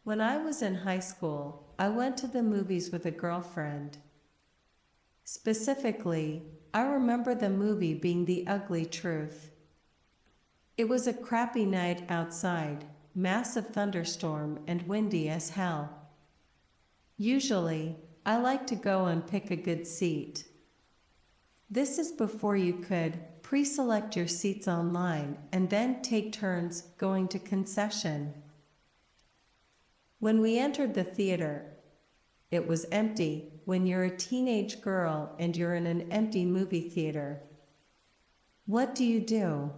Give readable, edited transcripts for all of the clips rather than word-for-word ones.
When I was in high school, I went to the movies with a girlfriend. Specifically, I remember the movie being The Ugly Truth. It was a crappy night outside, massive thunderstorm and windy as hell. Usually, I like to go and pick a good seat. This is before you could pre-select your seats online and then take turns going to concession. When we entered the theater, it was empty. When you're a teenage girl and you're in an empty movie theater, what do?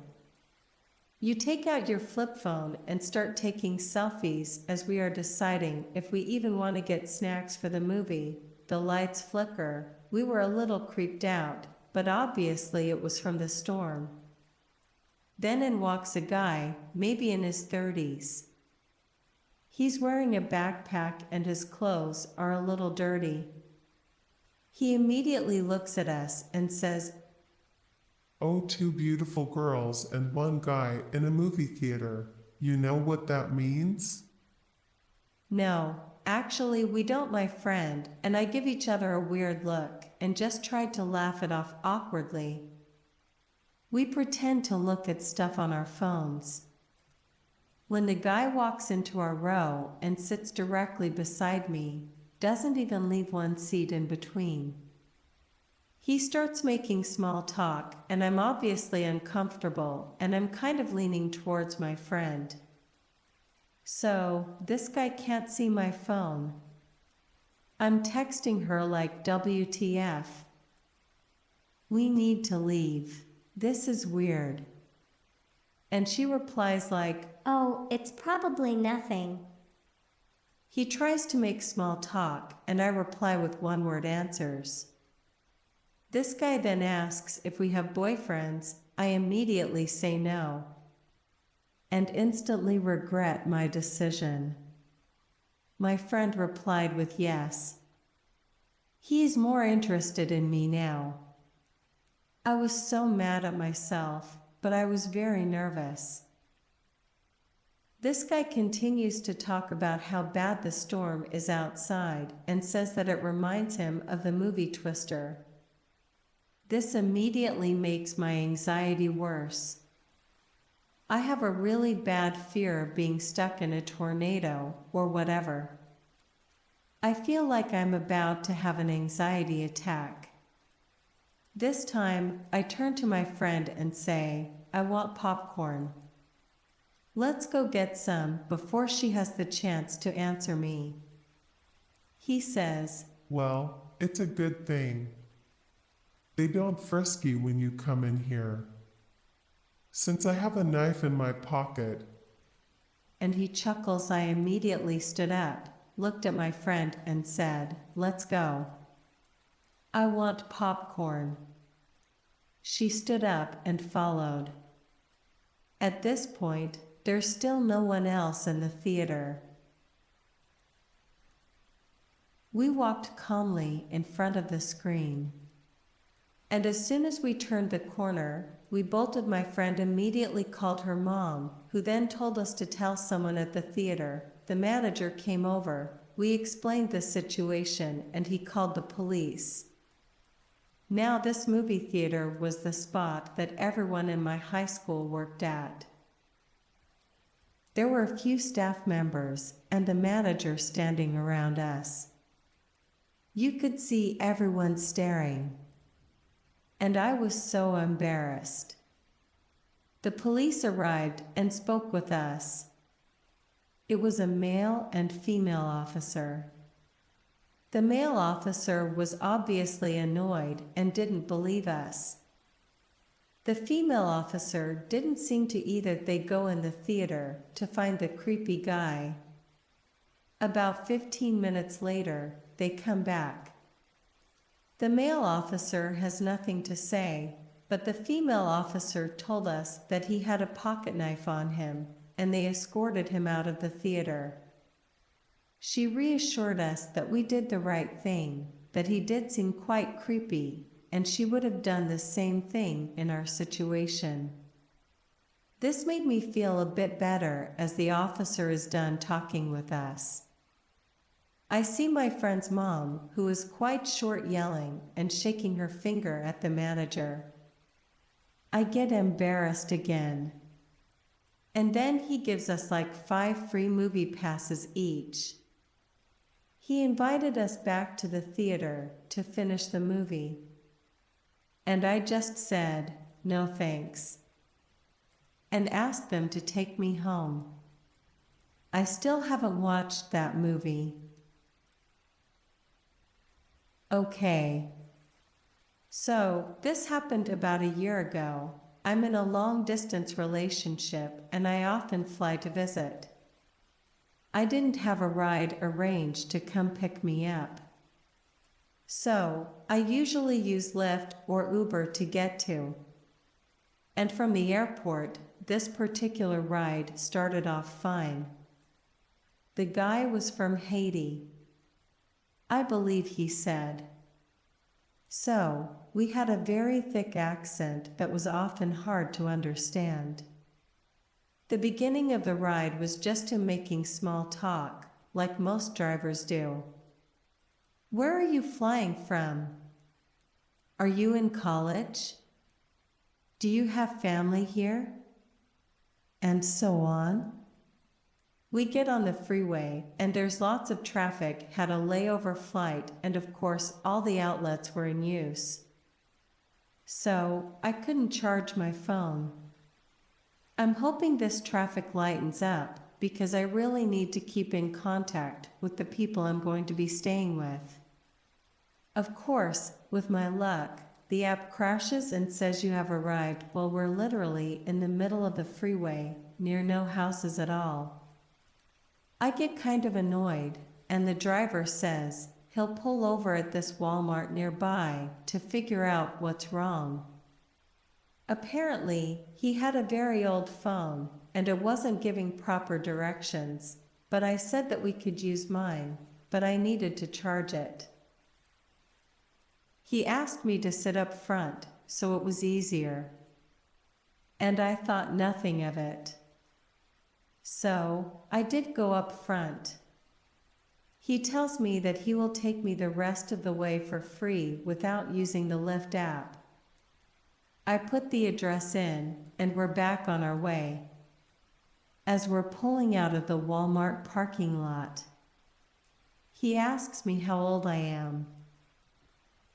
You take out your flip phone and start taking selfies as we are deciding if we even want to get snacks for the movie. The lights flicker. We were a little creeped out, but obviously it was from the storm. Then in walks a guy, maybe in his 30s. He's wearing a backpack and his clothes are a little dirty. He immediately looks at us and says, Oh, two beautiful girls and one guy in a movie theater. You know what that means? "No, actually we don't, my friend," and I give each other a weird look and just tried to laugh it off awkwardly. We pretend to look at stuff on our phones. When the guy walks into our row and sits directly beside me, doesn't even leave one seat in between. He starts making small talk, and I'm obviously uncomfortable, and I'm kind of leaning towards my friend. So, this guy can't see my phone. I'm texting her like WTF. We need to leave. This is weird. And she replies like, Oh, it's probably nothing. He tries to make small talk, and I reply with one-word answers. This guy then asks if we have boyfriends. I immediately say no, and instantly regret my decision. My friend replied with yes. He is more interested in me now. I was so mad at myself, but I was very nervous. This guy continues to talk about how bad the storm is outside and says that it reminds him of the movie Twister. This immediately makes my anxiety worse. I have a really bad fear of being stuck in a tornado or whatever. I feel like I'm about to have an anxiety attack. This time, I turn to my friend and say, I want popcorn. Let's go get some before she has the chance to answer me. He says, Well, it's a good thing. They don't frisk you when you come in here. Since I have a knife in my pocket. And he chuckles. I immediately stood up, looked at my friend and said, Let's go. I want popcorn. She stood up and followed. At this point, there's still no one else in the theater. We walked calmly in front of the screen. And as soon as we turned the corner, we bolted. My friend immediately called her mom, who then told us to tell someone at the theater. The manager came over. We explained the situation and he called the police. Now this movie theater was the spot that everyone in my high school worked at. There were a few staff members and the manager standing around us. You could see everyone staring. And I was so embarrassed. The police arrived and spoke with us. It was a male and female officer. The male officer was obviously annoyed and didn't believe us. The female officer didn't seem to either. They go in the theater to find the creepy guy. About 15 minutes later, they come back. The male officer has nothing to say, but the female officer told us that he had a pocket knife on him, and they escorted him out of the theater. She reassured us that we did the right thing, that he did seem quite creepy, and she would have done the same thing in our situation. This made me feel a bit better as the officer is done talking with us. I see my friend's mom, who is quite short, yelling and shaking her finger at the manager. I get embarrassed again. And then he gives us like 5 free movie passes each. He invited us back to the theater to finish the movie. And I just said, no thanks, and asked them to take me home. I still haven't watched that movie. Okay. So, this happened about a year ago. I'm in a long-distance relationship and I often fly to visit. I didn't have a ride arranged to come pick me up. So, I usually use Lyft or Uber to get to. And from the airport, this particular ride started off fine. The guy was from Haiti, I believe he said. So, we had a very thick accent that was often hard to understand. The beginning of the ride was just him making small talk, like most drivers do. Where are you flying from? Are you in college? Do you have family here? And so on. We get on the freeway, and there's lots of traffic, had a layover flight, and of course all the outlets were in use. So, I couldn't charge my phone. I'm hoping this traffic lightens up, because I really need to keep in contact with the people I'm going to be staying with. Of course, with my luck, the app crashes and says you have arrived while we're literally in the middle of the freeway, near no houses at all. I get kind of annoyed, and the driver says he'll pull over at this Walmart nearby to figure out what's wrong. Apparently, he had a very old phone, and it wasn't giving proper directions, but I said that we could use mine, but I needed to charge it. He asked me to sit up front, so it was easier. And I thought nothing of it. So, I did go up front. He tells me that he will take me the rest of the way for free without using the Lyft app. I put the address in, and we're back on our way. As we're pulling out of the Walmart parking lot, he asks me how old I am.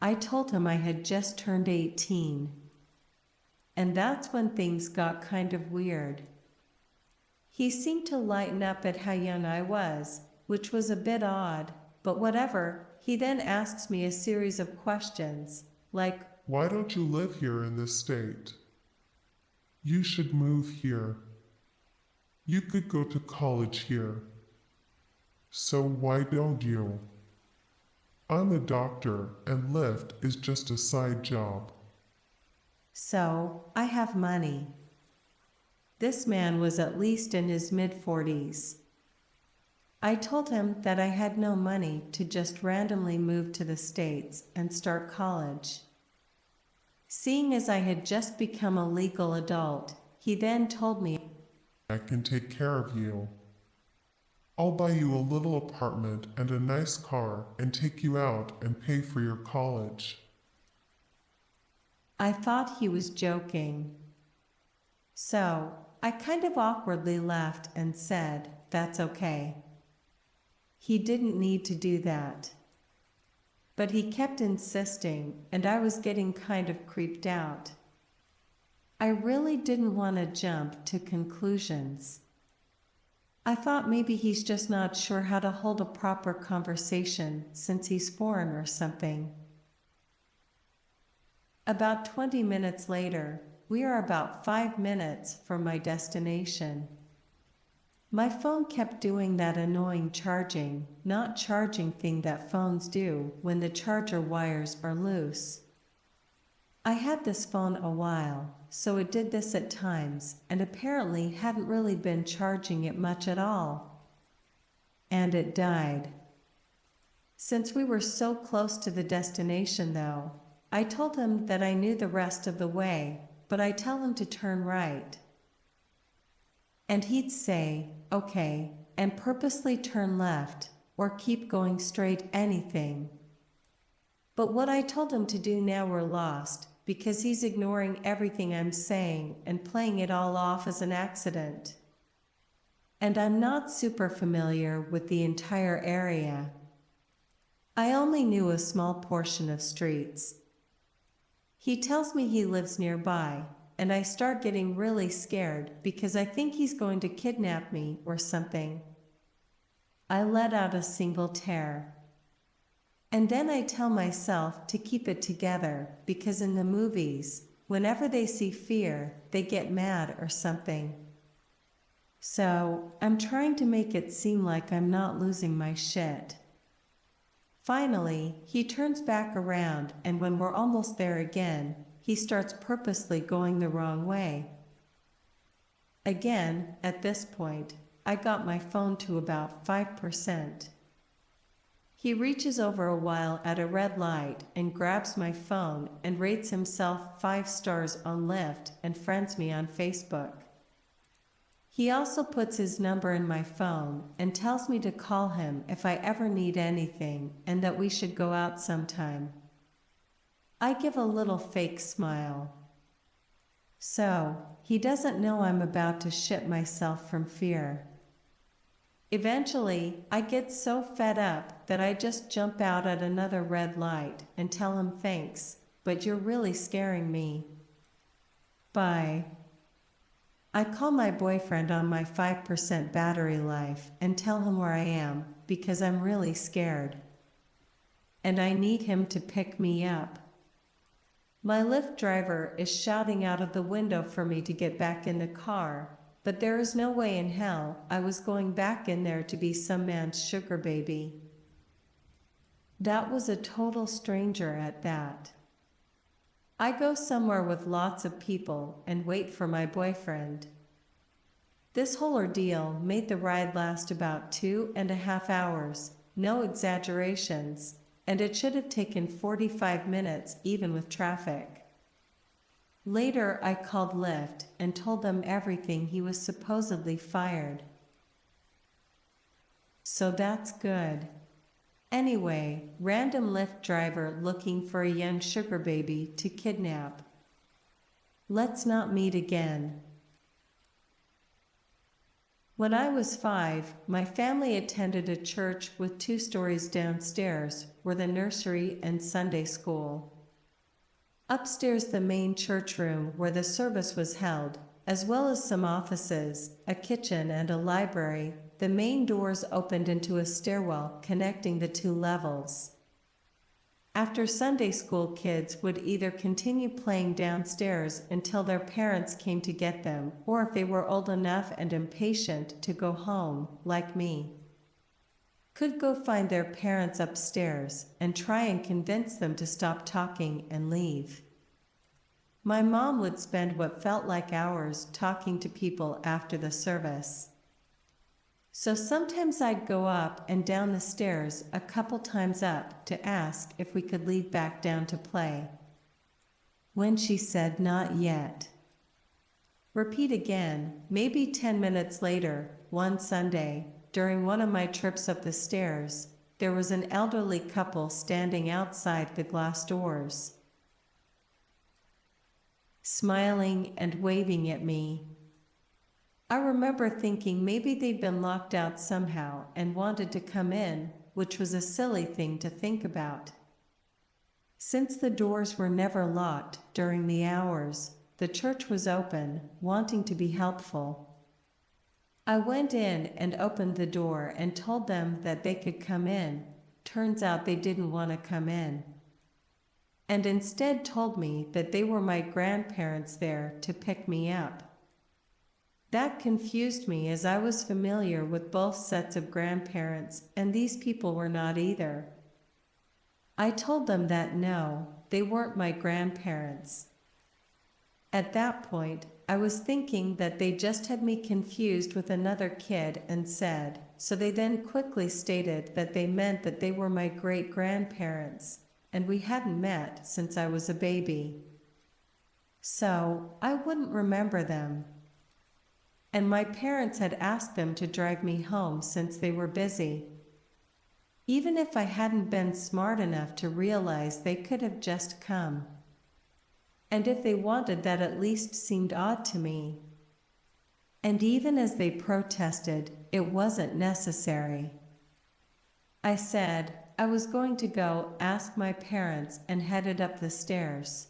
I told him I had just turned 18. And that's when things got kind of weird. He seemed to lighten up at how young I was, which was a bit odd, but whatever. He then asks me a series of questions, like, Why don't you live here in this state? You should move here. You could go to college here. So why don't you? I'm a doctor, and Lyft is just a side job. So, I have money. This man was at least in his mid-40s. I told him that I had no money to just randomly move to the States and start college. Seeing as I had just become a legal adult, he then told me, I can take care of you. I'll buy you a little apartment and a nice car and take you out and pay for your college. I thought he was joking. So, I kind of awkwardly laughed and said, that's okay. He didn't need to do that. But he kept insisting, and I was getting kind of creeped out. I really didn't want to jump to conclusions. I thought maybe he's just not sure how to hold a proper conversation since he's foreign or something. About 20 minutes later, we are about 5 minutes from my destination. My phone kept doing that annoying charging, not charging thing that phones do when the charger wires are loose. I had this phone a while, so it did this at times, and apparently hadn't really been charging it much at all. And it died. Since we were so close to the destination though, I told him that I knew the rest of the way, but I tell him to turn right. And he'd say, okay, and purposely turn left, or keep going straight, anything. But what I told him to do now we're lost, because he's ignoring everything I'm saying and playing it all off as an accident. And I'm not super familiar with the entire area. I only knew a small portion of streets. He tells me he lives nearby, and I start getting really scared because I think he's going to kidnap me or something. I let out a single tear. And then I tell myself to keep it together because in the movies, whenever they see fear, they get mad or something. So I'm trying to make it seem like I'm not losing my shit. Finally, he turns back around, and when we're almost there again, he starts purposely going the wrong way. Again, at this point, I got my phone to about 5%. He reaches over a while at a red light and grabs my phone and rates himself 5 stars on Lyft and friends me on Facebook. He also puts his number in my phone and tells me to call him if I ever need anything and that we should go out sometime. I give a little fake smile. So, he doesn't know I'm about to shit myself from fear. Eventually, I get so fed up that I just jump out at another red light and tell him thanks, but you're really scaring me. Bye. I call my boyfriend on my 5% battery life and tell him where I am because I'm really scared. And I need him to pick me up. My Lyft driver is shouting out of the window for me to get back in the car, but there is no way in hell I was going back in there to be some man's sugar baby. That was a total stranger at that. I go somewhere with lots of people and wait for my boyfriend. This whole ordeal made the ride last about 2.5 hours, no exaggerations, and it should have taken 45 minutes even with traffic. Later, I called Lyft and told them everything. He was supposedly fired. So that's good. Anyway, random Lyft driver looking for a young sugar baby to kidnap. Let's not meet again. When I was 5, my family attended a church with 2 stories downstairs were the nursery and Sunday school. Upstairs, the main church room where the service was held, as well as some offices, a kitchen and a library. The main doors opened into a stairwell connecting the 2 levels. After Sunday school, kids would either continue playing downstairs until their parents came to get them, or if they were old enough and impatient to go home, like me, could go find their parents upstairs and try and convince them to stop talking and leave. My mom would spend what felt like hours talking to people after the service. So sometimes I'd go up and down the stairs a couple times up to ask if we could leave back down to play. When she said not yet. Repeat again, maybe 10 minutes later, one Sunday, during one of my trips up the stairs, there was an elderly couple standing outside the glass doors, smiling and waving at me. I remember thinking maybe they'd been locked out somehow and wanted to come in, which was a silly thing to think about. Since the doors were never locked during the hours, the church was open, wanting to be helpful. I went in and opened the door and told them that they could come in. Turns out they didn't want to come in, and instead told me that they were my grandparents there to pick me up. That confused me as I was familiar with both sets of grandparents, and these people were not either. I told them that no, they weren't my grandparents. At that point, I was thinking that they just had me confused with another kid and said, so they then quickly stated that they meant that they were my great-grandparents, and we hadn't met since I was a baby. So, I wouldn't remember them. and my parents had asked them to drive me home since they were busy. Even if I hadn't been smart enough to realize they could have just come. And if they wanted, that at least seemed odd to me. And even as they protested, it wasn't necessary. I said I was going to go ask my parents and headed up the stairs.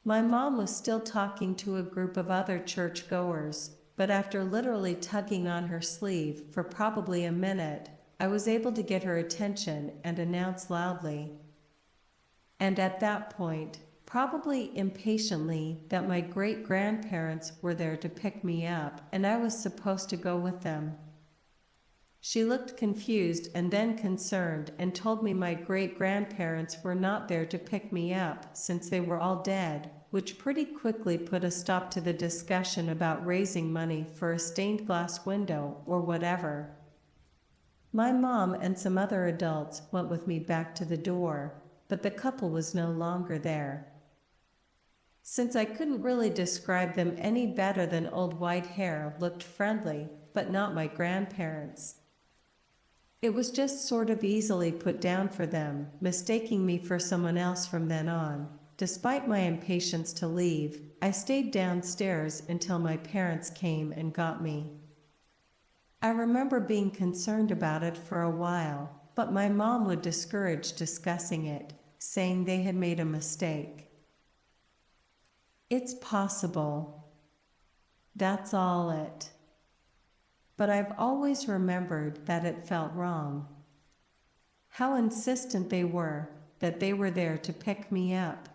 My mom was still talking to a group of other churchgoers, but after literally tugging on her sleeve for probably a minute, I was able to get her attention and announce loudly, and at that point, probably impatiently, that my great-grandparents were there to pick me up and I was supposed to go with them. She looked confused and then concerned and told me my great-grandparents were not there to pick me up since they were all dead, which pretty quickly put a stop to the discussion about raising money for a stained glass window or whatever. My mom and some other adults went with me back to the door, but the couple was no longer there. Since I couldn't really describe them any better than old white hair looked friendly, but not my grandparents. It was just sort of easily put down for them, mistaking me for someone else from then on. Despite my impatience to leave, I stayed downstairs until my parents came and got me. I remember being concerned about it for a while, but my mom would discourage discussing it, saying they had made a mistake. It's possible. That's all it. But I've always remembered that it felt wrong. How insistent they were that they were there to pick me up.